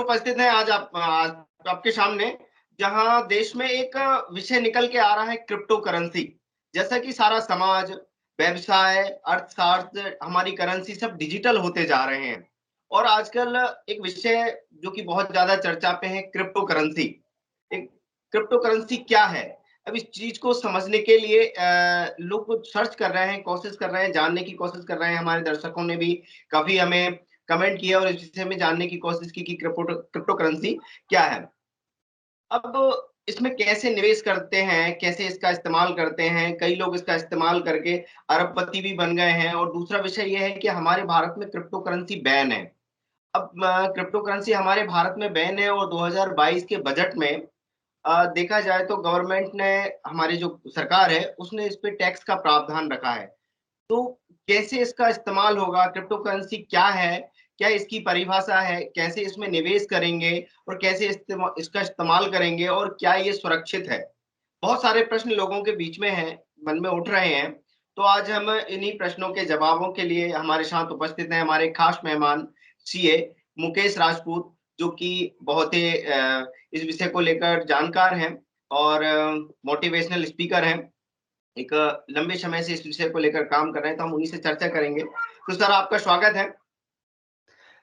उपस्थित हैं आज आपके सामने, जहां देश में एक विषय निकल के आ रहा है क्रिप्टो करेंसी। जैसा कि सारा समाज, व्यवसाय, अर्थशास्त्र, हमारी करेंसी सब डिजिटल होते जा रहे हैं। और आजकल एक विषय जो कि बहुत ज्यादा चर्चा पे है, क्रिप्टो करेंसी। एक क्रिप्टो करेंसी क्या है? अब इस चीज को समझने के लिए लोग कुछ सर्च कर रहे हैं, कोशिश कर रहे हैं, जानने की कोशिश कर रहे हैं। हमारे दर्शकों ने भी काफी हमें कमेंट किया और इस विषय में जानने की कोशिश की कि क्रिप्टो करेंसी क्या है। अब इसमें कैसे निवेश करते हैं, कैसे इसका इस्तेमाल करते हैं? कई लोग इसका इस्तेमाल करके अरबपति भी बन गए हैं। और दूसरा विषय ये है कि हमारे भारत में क्रिप्टो करेंसी बैन है। अब क्रिप्टो करेंसी हमारे भारत में बैन है और 2022 के बजट में देखा जाए तो गवर्नमेंट ने, हमारी जो सरकार है, उसने इस पे टैक्स का प्रावधान रखा है। तो कैसे इसका इस्तेमाल होगा? क्रिप्टो करेंसी क्या है? क्या इसकी परिभाषा है? कैसे इसमें निवेश करेंगे और कैसे इसका इस्तेमाल करेंगे और क्या ये सुरक्षित है? बहुत सारे प्रश्न लोगों के बीच में हैं, मन में उठ रहे हैं। तो आज हम इन्हीं प्रश्नों के जवाबों के लिए हमारे साथ उपस्थित हैं हमारे खास मेहमान सीए मुकेश राजपूत, जो कि बहुत ही इस विषय को लेकर जानकार हैं और मोटिवेशनल स्पीकर हैं। एक लंबे समय से इस विषय को लेकर काम कर रहे हैं, तो हम उन्हीं से चर्चा करेंगे। तो सर, आपका स्वागत है।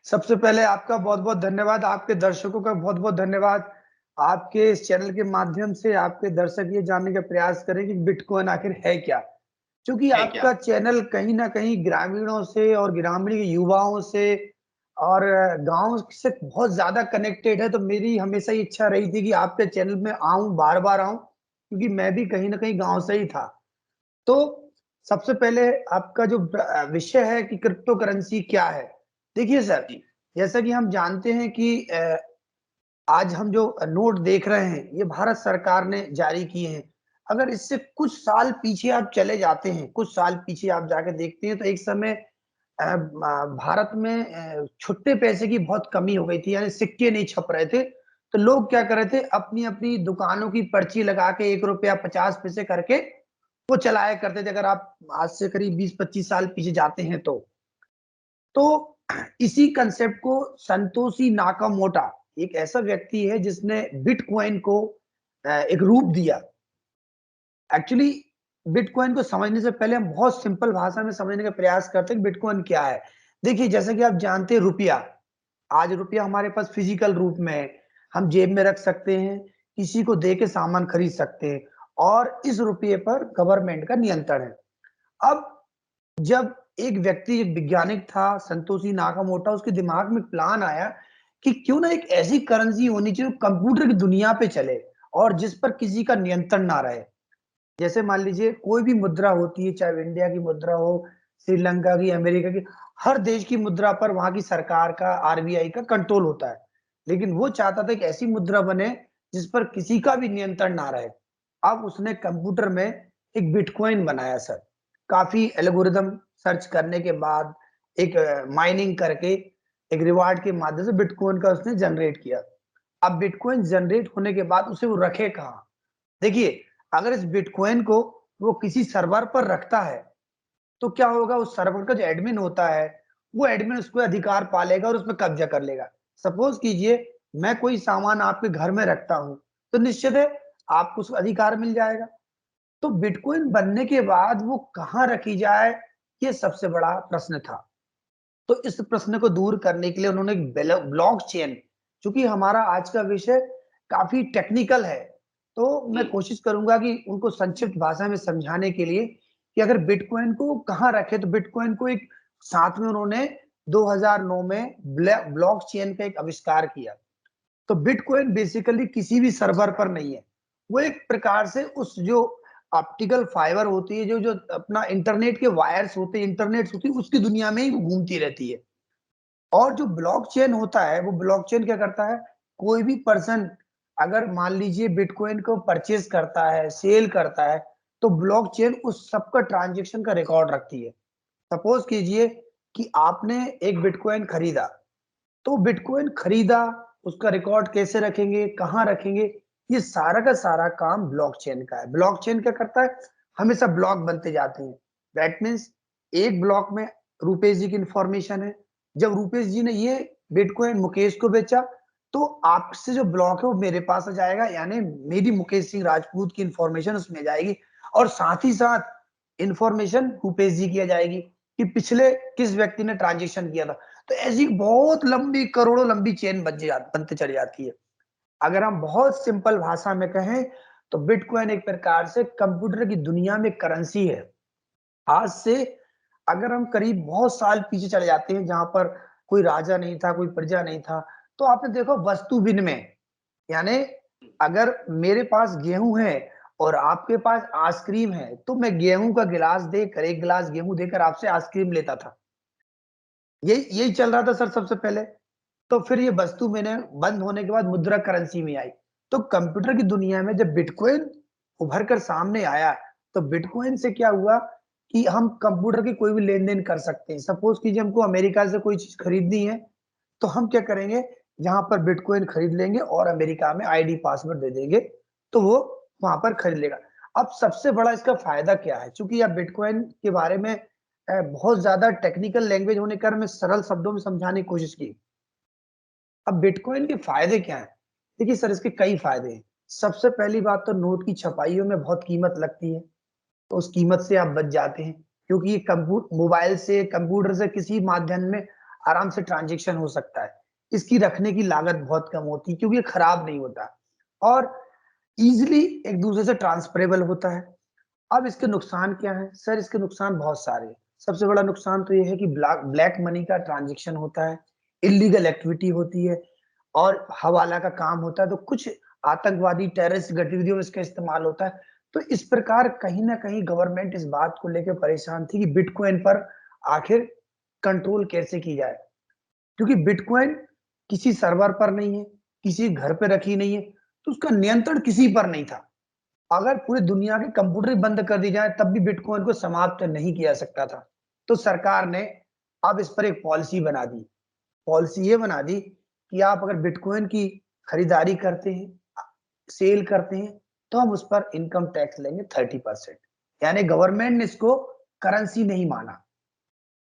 सबसे पहले आपका बहुत-बहुत धन्यवाद, आपके दर्शकों का बहुत-बहुत धन्यवाद। आपके इस चैनल के माध्यम से आपके दर्शक ये जानने का प्रयास करें कि बिटकॉइन आखिर है क्या? क्योंकि है क्या? आपका चैनल कहीं न कहीं ग्रामीणों से और ग्रामीण युवाओं से और गाँव से बहुत ज़्यादा कनेक्टेड है, तो मेरी हमेशा ये इच्छा रही थी कि आपके चैनल में आऊँ, बार-बार आऊँ, क्योंकि मैं भी कहीं न कहीं गाँव से ही था। तो सबसे पहले आपका जो विषय है कि क्रिप्टो करेंसी क्या है? देखिए सर, जी। जैसा कि हम जानते हैं कि आज हम जो नोट देख रहे हैं, ये भारत सरकार ने जारी किए हैं। अगर इससे कुछ साल पीछे आप चले जाते हैं, कुछ साल पीछे आप जाके देखते हैं, तो एक समय भारत में छुट्टे पैसे की बहुत कमी हो गई थी, यानी सिक्के नहीं छप रहे थे। तो लोग क्या कर रहे थे, अपनी-अपनी दुकानों की पर्ची लगा के ₹1 50 पैसे करके वो चलाया करते थे, अगर आप आज से करीब 20-25 साल पीछे जाते हैं तो। तो इसी कांसेप्ट को संतोषी नाकामोटा एक ऐसा व्यक्ति है जिसने बिटकॉइन को एक रूप दिया। एक्चुअली बिटकॉइन को समझने से पहले हम बहुत सिंपल भाषा में समझने का प्रयास करते हैं कि बिटकॉइन क्या है। देखिए, जैसा कि आप जानते हैं रुपया, आज रुपया हमारे पास फिजिकल रूप में है, हम जेब में रख सकते हैं, किसी को दे के सामान खरीद सकते हैं और इस रुपये पर गवर्नमेंट का नियंत्रण है। अब जब एक व्यक्ति, एक वैज्ञानिक था संतोषी नाकामोटा, उसके दिमाग में प्लान आया कि क्यों ना एक ऐसी करेंसी होनी चाहिए जो कंप्यूटर की दुनिया पे चले और जिस पर किसी का नियंत्रण ना रहे। जैसे मान लीजिए कोई भी मुद्रा होती है, चाहे वो इंडिया की मुद्रा हो, श्रीलंका की, अमेरिका की, हर देश की मुद्रा पर वहाँ की सरकार का, आरबीआई का कंट्रोल होता है। लेकिन वो चाहता था कि ऐसी मुद्रा बने जिस पर किसी का भी नियंत्रण ना रहे। अब उसने कंप्यूटर में एक बिटकॉइन बनाया सर। काफ़ी एल्गोरिदम सर्च करने के बाद एक माइनिंग करके एक रिवार्ड के माध्यम से बिटकॉइन का उसने जनरेट किया। अब बिटकॉइन जनरेट होने के बाद उसे वो रखे कहाँ? देखिए, अगर इस बिटकॉइन को वो किसी सर्वर पर रखता है, तो क्या होगा, उस सर्वर का जो एडमिन होता है, वो एडमिन उसको अधिकार पा लेगा और उसमें कब्जा कर लेगा। सपोज़ कीजिए मैं कोई सामान आपके घर में रखता हूँ, तो निश्चित है आपको उसका अधिकार मिल जाएगा। तो बिटकॉइन बनने के बाद वो कहाँ रखी जाए, ये सबसे बड़ा प्रश्न था। तो इस प्रश्न को दूर करने के लिए उन्होंने एक ब्लॉकचेन, चूँकि हमारा आज का विषय काफ़ी टेक्निकल है, तो मैं जी। कोशिश करूँगा कि उनको संक्षिप्त भाषा में समझाने के लिए कि अगर बिटकॉइन को कहाँ रखें, तो बिटकॉइन को एक साथ में उन्होंने 2009 में ब्लॉकचेन का एक आविष्कार किया। तो बिटकॉइन बेसिकली किसी भी सर्वर पर नहीं है। वो एक प्रकार से उस जो ऑप्टिकल फाइबर होती है, जो जो अपना इंटरनेट के वायर्स होते हैं, इंटरनेट्स होती है, उसकी दुनिया में ही वो घूमती रहती है। और जो ब्लॉकचेन होता है, वो ब्लॉकचेन क्या करता है, कोई भी पर्सन अगर मान लीजिए बिटकॉइन को परचेज़ करता है, सेल करता है, तो ब्लॉकचेन उस सबका ट्रांज़ैक्शन का रिकॉर्ड रखती है। सपोज़ कीजिए कि आपने एक बिटकॉइन खरीदा, तो बिटकॉइन खरीदा, उसका रिकॉर्ड कैसे रखेंगे, कहाँ रखेंगे, ये सारा का सारा काम ब्लॉकचेन का है। ब्लॉकचेन क्या करता है, हमेशा ब्लॉक बनते जाते हैं। दैट मीन्स एक ब्लॉक में रूपेश जी की इंफॉर्मेशन है। जब रूपेश जी ने ये बिटकॉइन मुकेश को बेचा, तो आपसे जो ब्लॉक है वो मेरे पास आ जाएगा, यानी मेरी मुकेश सिंह राजपूत की इंफॉर्मेशन उसमें जाएगी, और साथ ही साथ इंफॉर्मेशन भूपेश जी की आ जाएगी कि पिछले किस व्यक्ति ने ट्रांजेक्शन किया था। तो ऐसी बहुत लंबी, करोड़ों लंबी चेन बनते चली जाती है। अगर हम बहुत सिंपल भाषा में कहें तो बिटकॉइन एक प्रकार से कंप्यूटर की दुनिया में करेंसी है। आज से अगर हम करीब बहुत साल पीछे चले जाते हैं, जहां पर कोई राजा नहीं था, कोई प्रजा नहीं था, तो आपने देखो वस्तु विनिमय, यानी अगर मेरे पास गेहूं है और आपके पास आइसक्रीम है, तो मैं गेहूं का गिलास देकर, एक गिलास गेहूं देकर आपसे आइसक्रीम लेता था। यही यही चल रहा था सर सबसे पहले। तो फिर ये वस्तु मैंने बंद होने के बाद मुद्रा करेंसी में आई। तो कंप्यूटर की दुनिया में जब बिटकॉइन उभर कर सामने आया, तो बिटकॉइन से क्या हुआ कि हम कंप्यूटर की कोई भी लेन देन कर सकते हैं। सपोज कीजिए हमको अमेरिका से कोई चीज खरीदनी है, तो हम क्या करेंगे, यहाँ पर बिटकॉइन खरीद लेंगे और अमेरिका में आईडी पासवर्ड दे देंगे, तो वो वहां पर खरीद लेगा। अब सबसे बड़ा इसका फायदा क्या है, चूंकि आप बिटकॉइन के बारे में बहुत ज्यादा टेक्निकल लैंग्वेज होने कर मैं सरल शब्दों में समझाने की कोशिश की। अब बिटकॉइन के फायदे क्या है? देखिए सर, इसके कई फायदे हैं। सबसे पहली बात तो नोट की छपाइयों में बहुत कीमत लगती है, तो उस कीमत से आप बच जाते हैं, क्योंकि ये मोबाइल से, कंप्यूटर से, किसी माध्यम में आराम से ट्रांजेक्शन हो सकता है। इसकी रखने की लागत बहुत कम होती है, क्योंकि ये खराब नहीं होता, और इजिली एक दूसरे से ट्रांसफरेबल होता है। अब इसके नुकसान क्या है सर? इसके नुकसान बहुत सारे हैं। सबसे बड़ा नुकसान तो ये है कि ब्लैक मनी का ट्रांजेक्शन होता है, इलीगल एक्टिविटी होती है, और हवाला का काम होता है, तो कुछ आतंकवादी टेररिस्ट गतिविधियों में इसका इस्तेमाल होता है। तो इस प्रकार कहीं ना कहीं गवर्नमेंट इस बात को लेकर परेशान थी कि बिटकॉइन पर आखिर कंट्रोल कैसे की जाए, क्योंकि बिटकॉइन किसी सर्वर पर नहीं है, किसी घर पे रखी नहीं है, तो उसका नियंत्रण किसी पर नहीं था। अगर पूरी दुनिया के कंप्यूटर ही बंद कर दी जाए तब भी बिटकॉइन को समाप्त नहीं किया जा सकता था। तो सरकार ने अब इस पर एक पॉलिसी बना दी। पॉलिसी ये बना दी कि आप अगर बिटकॉइन की खरीदारी करते हैं, सेल करते हैं, तो हम उस पर इनकम टैक्स लेंगे 30%। यानी गवर्नमेंट ने इसको करेंसी नहीं माना,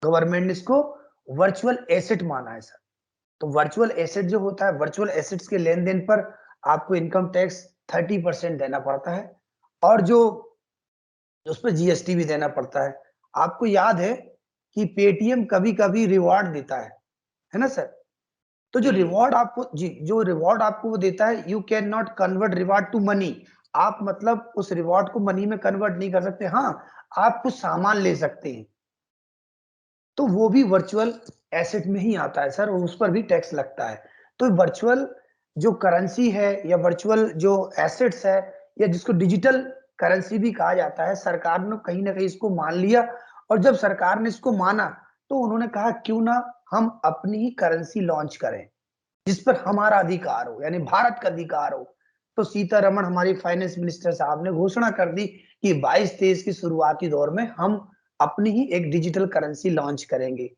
गवर्नमेंट ने इसको वर्चुअल एसेट माना है सर। तो वर्चुअल एसेट जो होता है, वर्चुअल एसेट्स के लेन देन पर आपको इनकम टैक्स 30% देना पड़ता है, और जो उस पर जीएसटी भी देना पड़ता है। आपको याद है कि पेटीएम कभी कभी रिवॉर्ड देता है ना सर? तो जो हम्म। रिवॉर्ड आपको, जी, जो रिवॉर्ड आपको वो देता है, you can not convert reward to money. आप मतलब उस रिवॉर्ड को मनी में कन्वर्ट नहीं कर सकते। हाँ, आप कुछ सामान ले सकते हैं, तो वो भी वर्चुअल एसेट में ही आता है सर, और उस पर भी टैक्स लगता है। तो वर्चुअल जो करेंसी है, या वर्चुअल जो एसेट्स है, या जिसको डिजिटल करेंसी भी कहा जाता है, सरकार ने कहीं ना कहीं इसको मान लिया। और जब सरकार ने इसको माना, तो उन्होंने कहा क्यों ना हम अपनी ही करेंसी लॉन्च करें, जिस पर हमारा अधिकार हो, यानी भारत का अधिकार हो। तो सीतारमण, हमारी फाइनेंस मिनिस्टर साहब ने घोषणा कर दी कि 22-23 की शुरुआती दौर में हम अपनी ही एक डिजिटल करेंसी लॉन्च करेंगे।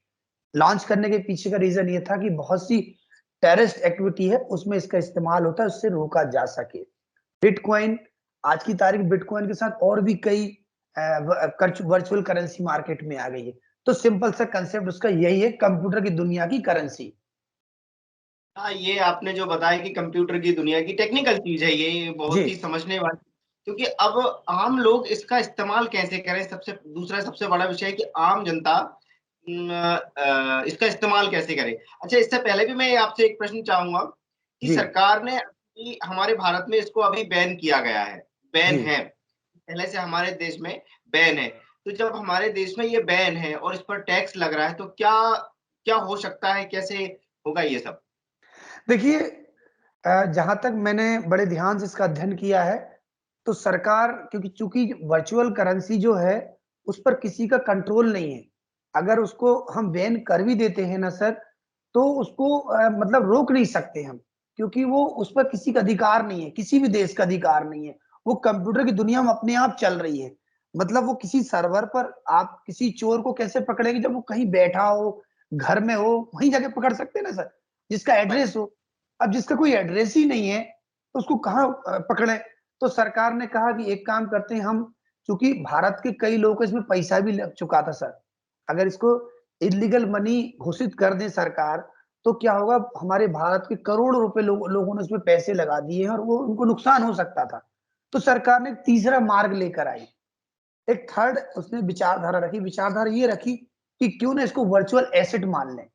लॉन्च करने के पीछे का रीजन ये था कि बहुत सी टेररिस्ट एक्टिविटी है उसमें इसका इस्तेमाल होता है, उससे रोका जा सके। बिटकॉइन, आज की तारीख बिटकॉइन के साथ और भी कई वर्चुअल करेंसी मार्केट में आ गई है। तो सिंपल सा कंसेप्ट उसका यही है, कंप्यूटर की दुनिया की करेंसी। हाँ, ये आपने जो बताया कि कंप्यूटर की दुनिया की टेक्निकल चीज है, ये जी बहुत ही समझने वाली। क्योंकि अब आम लोग इसका इस्तेमाल कैसे करें, सबसे दूसरा सबसे बड़ा विषय है कि आम जनता इसका इस्तेमाल कैसे करे। अच्छा, इससे पहले भी मैं आपसे एक प्रश्न चाहूंगा कि जी सरकार ने हमारे भारत में इसको अभी बैन किया गया है, बैन जी है, पहले से हमारे देश में बैन है। तो जब हमारे देश में ये बैन है और इस पर टैक्स लग रहा है, तो क्या क्या हो सकता है, कैसे होगा ये सब? देखिए, जहां तक मैंने बड़े ध्यान से इसका अध्ययन किया है, तो सरकार, क्योंकि चूंकि वर्चुअल करेंसी जो है, उस पर किसी का कंट्रोल नहीं है। अगर उसको हम बैन कर भी देते हैं ना सर, तो उसको मतलब रोक नहीं सकते हम, क्योंकि वो, उस पर किसी का अधिकार नहीं है, किसी भी देश का अधिकार नहीं है। वो कंप्यूटर की दुनिया में अपने आप चल रही है। मतलब वो किसी सर्वर पर आप किसी चोर को कैसे पकड़ेंगे, जब वो कहीं बैठा हो, घर में हो, वहीं जाके पकड़ सकते हैं ना सर, जिसका एड्रेस हो। अब जिसका कोई एड्रेस ही नहीं है, तो उसको कहाँ पकड़े? तो सरकार ने कहा कि एक काम करते हैं हम, चूंकि भारत के कई लोगों को इसमें पैसा भी लग चुका था सर, अगर इसको इलीगल मनी घोषित कर दें सरकार, तो क्या होगा, हमारे भारत के करोड़ों रुपए लोगों ने उसमें पैसे लगा दिए हैं और वो उनको नुकसान हो सकता था। तो सरकार ने एक तीसरा मार्ग लेकर आई, एक थर्ड उसने विचारधारा रखी। विचारधारा ये रखी कि क्यों ना इसको वर्चुअल एसेट मान लें।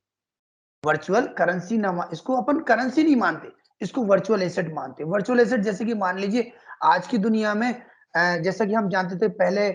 वर्चुअल करेंसी ना इसको अपन करेंसी नहीं मानते, इसको वर्चुअल एसेट मानते हैं। वर्चुअल एसेट जैसे कि मान लीजिए आज की दुनिया में जैसा कि हम जानते थे पहले,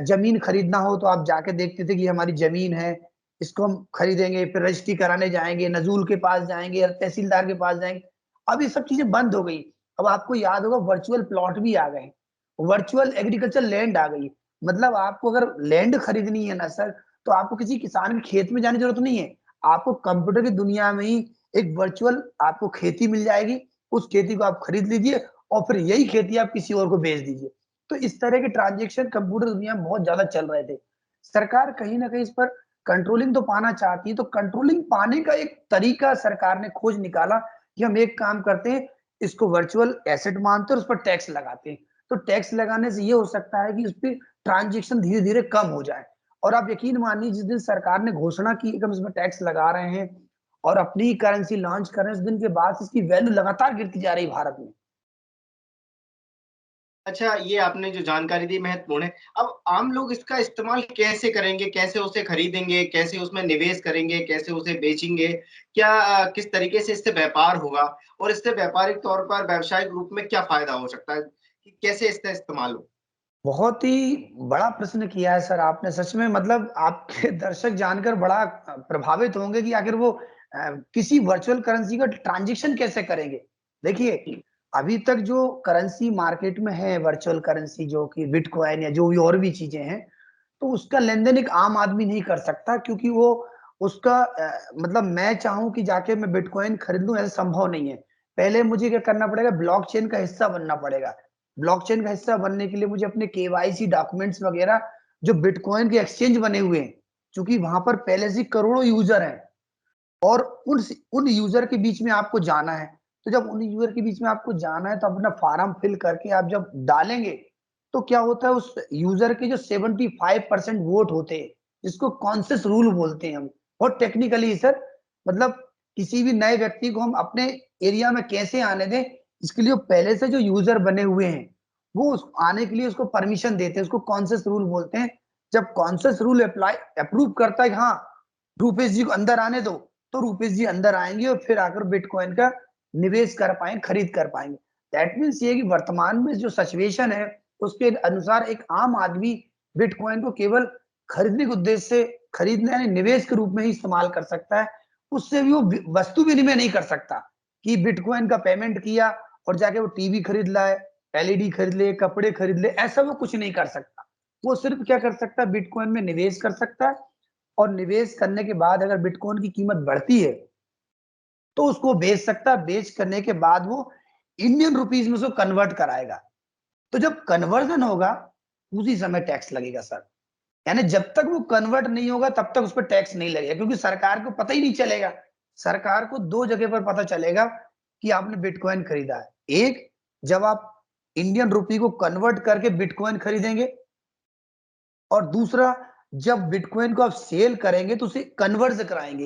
जमीन खरीदना हो तो आप जाके देखते थे कि हमारी जमीन है, इसको हम खरीदेंगे, फिर रजिस्ट्री कराने जाएंगे, नजूल के पास जाएंगे, तहसीलदार के पास जाएंगे। अब ये सब चीजें बंद हो गई। अब आपको याद होगा वर्चुअल प्लॉट भी आ गए, वर्चुअल एग्रीकल्चर लैंड आ गई। मतलब आपको अगर लैंड खरीदनी है ना सर, तो आपको किसी किसान के खेत में जाने की जरूरत नहीं है। आपको कंप्यूटर की दुनिया में ही एक वर्चुअल आपको खेती मिल जाएगी, उस खेती को आप खरीद लीजिए और फिर यही खेती आप किसी और को बेच दीजिए। तो इस तरह के ट्रांजेक्शन कंप्यूटर दुनिया में बहुत ज्यादा चल रहे थे। सरकार कहीं ना कहीं इस पर कंट्रोलिंग तो पाना चाहती है, तो कंट्रोलिंग पाने का एक तरीका सरकार ने खोज निकाला कि हम एक काम करते हैं, इसको वर्चुअल एसेट मानते हैं और उस पर टैक्स लगाते हैं। तो टैक्स लगाने से ये हो सकता है कि उस पर ट्रांजेक्शन धीरे धीरे कम हो जाए। और आप यकीन मानिए जिस दिन सरकार ने घोषणा की कि हम इसमें टैक्स लगा रहे हैं और अपनी करेंसी लॉन्च कर रहे हैं, उस दिन के बाद से इसकी वैल्यू लगातार गिरती जा रही है भारत में। अच्छा, ये आपने जो जानकारी दी महत्वपूर्ण है। अब आम लोग इसका इस्तेमाल कैसे करेंगे? कैसे उसे खरीदेंगे? कैसे उसमें निवेश करेंगे? कैसे उसे बेचेंगे? क्या किस तरीके से इससे व्यापार होगा? और इससे व्यापारिक तौर पर व्यावसायिक रूप में क्या फ़ायदा हो सकता है? कि कैसे इसका इस्तेमाल हो? बहुत ही बड़ा प्रश्न किया है सर आपने, सच में। मतलब आपके दर्शक जानकर बड़ा प्रभावित होंगे कि आखिर वो किसी वर्चुअल करेंसी का ट्रांजैक्शन कैसे करेंगे। देखिए, अभी तक जो करेंसी मार्केट में है, वर्चुअल करेंसी जो कि बिटकॉइन या जो भी और भी चीजें हैं, तो उसका लेन-देन एक आम आदमी नहीं कर सकता, क्योंकि वो उसका मतलब मैं चाहूँ कि जाके मैं बिटकॉइन खरीद लूँ, ऐसा संभव नहीं है। पहले मुझे क्या करना पड़ेगा, ब्लॉकचेन का हिस्सा बनना पड़ेगा। ब्लॉकचेन का हिस्सा बनने के लिए मुझे अपने केवाईसी डॉक्यूमेंट्स वगैरह जो बिटकॉइन के एक्सचेंज बने हुए हैं, चूँकि वहाँ पर पहले से करोड़ों यूज़र हैं और उन यूज़र के बीच में आपको जाना है। तो जब उन यूज़र के बीच में आपको जाना है, तो अपना फॉर्म फिल करके आप जब डालेंगे, तो क्या होता है, उस यूज़र के जो 75% वोट होते हैं, जिसको कॉन्सेंसस रूल बोलते हैं हम। बहुत टेक्निकली सर, मतलब किसी भी नए व्यक्ति को हम अपने एरिया में कैसे आने दें, इसके लिए पहले से जो यूज़र बने हुए हैं, वो आने के लिए उसको परमिशन देते हैं, उसको कॉन्सेंसस रूल बोलते हैं। जब कॉन्सेंसस रूल अप्रूव करता है कि हाँ, रूपेश जी को अंदर आने दो, तो रूपेश जी अंदर आएंगे और फिर आकर बिटकॉइन का निवेश कर पाएंगे, खरीद कर पाएंगे। दैट मीन्स ये कि वर्तमान में जो सिचुएशन है, उसके अनुसार एक आम आदमी बिटकॉइन को केवल खरीदने के उद्देश्य से, खरीदने यानी निवेश के रूप में ही इस्तेमाल कर सकता है। उससे भी वो वस्तु विनिमय नहीं कर सकता कि बिटकॉइन का पेमेंट किया और जाके वो टीवी खरीद लाए, एलईडी खरीद ले, कपड़े खरीद ले, ऐसा वो कुछ नहीं कर सकता। वो सिर्फ क्या कर सकता है, बिटकॉइन में निवेश कर सकता है और निवेश करने के बाद अगर बिटकॉइन की कीमत बढ़ती है, तो उसको बेच सकता है। बेच करने के बाद वो इंडियन रुपीज में उसको कन्वर्ट कराएगा। तो जब कन्वर्जन होगा, उसी समय टैक्स लगेगा सर। यानी जब तक वो कन्वर्ट नहीं होगा तब तक उस पर टैक्स नहीं लगेगा, क्योंकि सरकार को पता ही नहीं चलेगा। सरकार को दो जगह पर पता चलेगा कि आपने बिटकॉइन खरीदा है। एक, जब आप इंडियन रुपी को कन्वर्ट करके बिटकॉइन खरीदेंगे, और दूसरा, जब बिटकॉइन को आप सेल करेंगे तो उसे कन्वर्ट कराएंगे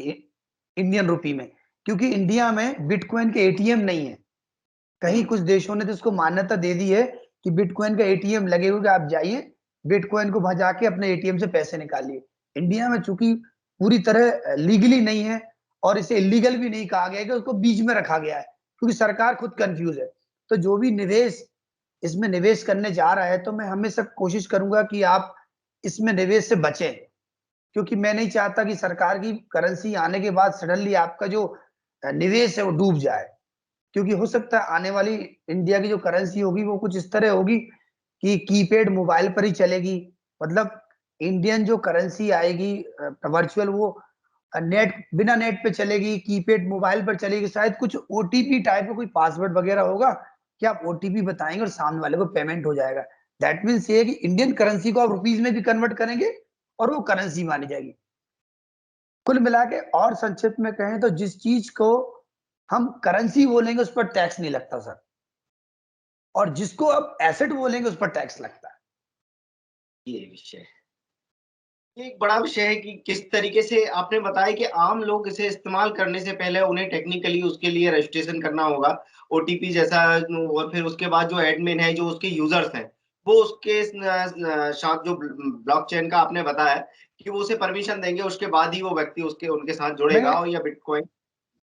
इंडियन रुपी में, क्योंकि इंडिया में बिटकॉइन के एटीएम नहीं है। कहीं कुछ देशों ने तो इसको मान्यता दे दी है कि बिटकॉइन का एटीएम लगे हुए, आप जाइए बिटकॉइन को भजा के अपने एटीएम से पैसे निकालिए। इंडिया में चूंकि पूरी तरह लीगली नहीं है और इसे इलीगल भी नहीं कहा गया है, कि उसको बीच में रखा गया है, क्योंकि सरकार खुद कंफ्यूज है। तो जो भी निवेश इसमें निवेश करने जा रहा है, तो मैं हमेशा कोशिश करूंगा कि आप इसमें निवेश से बचें, क्योंकि मैं नहीं चाहता कि सरकार की करेंसी आने के बाद सडनली आपका जो निवेश है वो डूब जाए। क्योंकि हो सकता है आने वाली इंडिया की जो करेंसी होगी वो कुछ इस तरह होगी कि कीपैड मोबाइल पर ही चलेगी। मतलब इंडियन जो करेंसी आएगी वर्चुअल, वो नेट, बिना नेट पे चलेगी, कीपैड मोबाइल पर चलेगी। शायद कुछ ओटीपी टाइप का कोई पासवर्ड वगैरह होगा कि आप ओटीपी बताएंगे और सामने वाले को पेमेंट हो जाएगा। दैट मीन्स ये है कि इंडियन करेंसी को आप रुपीज में भी कन्वर्ट करेंगे और वो करेंसी मानी जाएगी। कुल मिला के और संक्षिप्त में कहें तो जिस चीज को हम करेंसी बोलेंगे उस पर टैक्स नहीं लगता सर, और जिसको आप एसेट बोलेंगे उस पर टैक्स लगता है। ये विषय है। ये एक बड़ा विषय है कि किस तरीके से आपने बताया कि आम लोग इसे इस्तेमाल करने से पहले उन्हें टेक्निकली उसके लिए रजिस्ट्रेशन करना होगा, ओटीपी जैसा, और फिर उसके बाद जो एडमिन है, जो उसके यूजर्स हैं, वो उसके साथ जो ब्लॉकचेन का आपने बताया कि वो उसे परमिशन देंगे, उसके बाद ही वो व्यक्ति उसके उनके साथ जुड़ेगा मैं और या बिटकॉइन।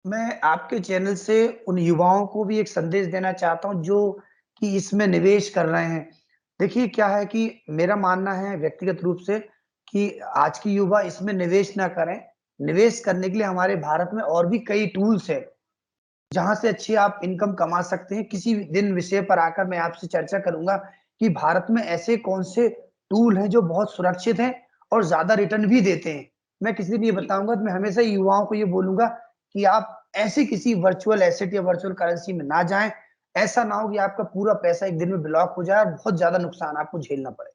मैं आपके चैनल से उन युवाओं को भी एक संदेश देना चाहता हूँ जो कि इसमें निवेश कर रहे हैं। देखिए क्या है कि मेरा मानना है व्यक्तिगत रूप से कि आज के युवा इसमें निवेश ना करें। निवेश करने के लिए हमारे भारत में और भी कई टूल्स हैं, जहाँ से अच्छी आप इनकम कमा सकते हैं। किसी दिन विषय पर आकर मैं आपसे चर्चा करूँगा कि भारत में ऐसे कौन से टूल हैं जो बहुत सुरक्षित हैं और ज़्यादा रिटर्न भी देते हैं। मैं किसी दिन ये बताऊँगा तो मैं हमेशा युवाओं को ये बोलूँगा कि आप ऐसी किसी वर्चुअल एसेट या वर्चुअल करेंसी में ना जाएँ। ऐसा ना हो कि आपका पूरा पैसा एक दिन में ब्लॉक हो जाए और बहुत ज़्यादा नुकसान आपको झेलना पड़े।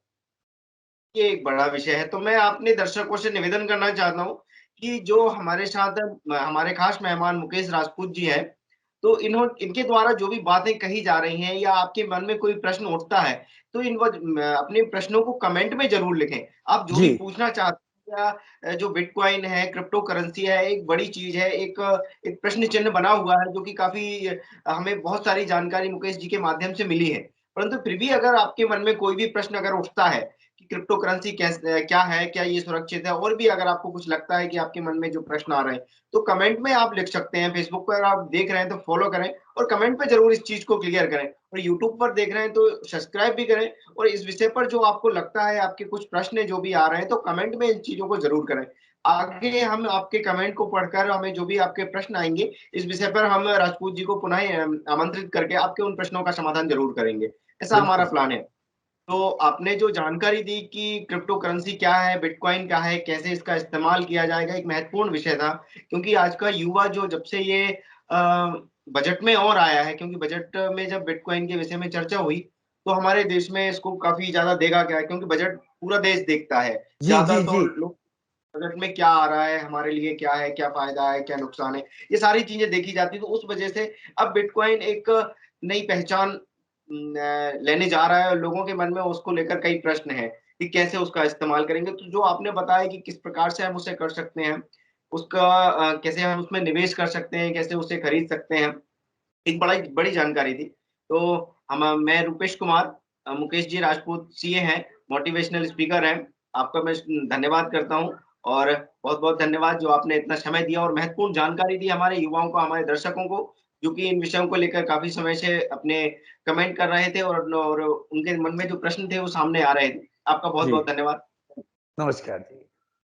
ये एक बड़ा विषय है, तो मैं अपने दर्शकों से निवेदन करना चाहता हूँ कि जो हमारे साथ हमारे खास मेहमान मुकेश राजपूत जी हैं, तो इनके द्वारा जो भी बातें कही जा रही हैं या आपके मन में कोई प्रश्न उठता है, तो अपने प्रश्नों को कमेंट में ज़रूर लिखें। आप जो जी। भी पूछना चाहते हैं या जो बिटकॉइन है, क्रिप्टो करेंसी है, एक बड़ी चीज़ है, एक प्रश्न चिन्ह बना हुआ है, जो कि काफ़ी हमें बहुत सारी जानकारी मुकेश जी के माध्यम से मिली है। परंतु फिर भी अगर आपके मन में कोई भी प्रश्न अगर उठता है कि क्रिप्टो करेंसी क्या है, क्या ये सुरक्षित है, और भी अगर आपको कुछ लगता है कि आपके मन में जो प्रश्न आ रहे हैं, तो कमेंट में आप लिख सकते हैं। फेसबुक पर आप देख रहे हैं तो फॉलो करें और कमेंट पे जरूर इस चीज को क्लियर करें, और यूट्यूब पर देख रहे हैं तो सब्सक्राइब भी करें। और इस विषय पर जो आपको लगता है, आपके कुछ प्रश्न जो भी आ रहे हैं, तो कमेंट में इन चीजों को जरूर करें। आगे हम आपके कमेंट को पढ़कर हमें जो भी आपके प्रश्न आएंगे इस विषय पर, हम राजपूत जी को पुनः आमंत्रित करके आपके उन प्रश्नों का समाधान जरूर करेंगे। ऐसा हमारा बिल्कुल। प्लान है। तो आपने जो जानकारी दी कि क्रिप्टो करेंसी क्या है, बिटकॉइन क्या है, कैसे इसका इस्तेमाल किया जाएगा, एक महत्वपूर्ण विषय था। क्योंकि आज का युवा जो जब से ये बजट में और आया है, क्योंकि बजट में जब बिटकॉइन के विषय में चर्चा हुई, तो हमारे देश में इसको काफी ज्यादा देखा गया है, क्योंकि बजट पूरा देश देखता है। जी, ज्यादा जी, तो जी। लोग बजट में क्या आ रहा है, हमारे लिए क्या है, क्या फायदा है, क्या नुकसान है, ये सारी चीजें देखी जाती है। तो उस वजह से अब बिटकॉइन एक नई पहचान लेने जा रहा है, और लोगों के मन में उसको लेकर कई प्रश्न हैं कि कैसे उसका इस्तेमाल करेंगे। तो जो आपने बताया कि किस प्रकार से हम उसे कर सकते हैं, उसका कैसे हम उसमें निवेश कर सकते हैं, कैसे उसे खरीद सकते हैं, एक बड़ा बड़ी जानकारी दी। तो मैं रूपेश कुमार, मुकेश जी राजपूत सीए हैं, मोटिवेशनल स्पीकर हैं। आपका मैं धन्यवाद करता हूँ, और बहुत-बहुत धन्यवाद जो आपने इतना समय दिया और महत्वपूर्ण जानकारी दी हमारे युवाओं को, हमारे दर्शकों को, जो कि इन विषयों को लेकर काफ़ी समय से अपने कमेंट कर रहे थे, और उनके मन में जो प्रश्न थे वो सामने आ रहे थे। आपका जी। बहुत-बहुत धन्यवाद। नमस्कार जी।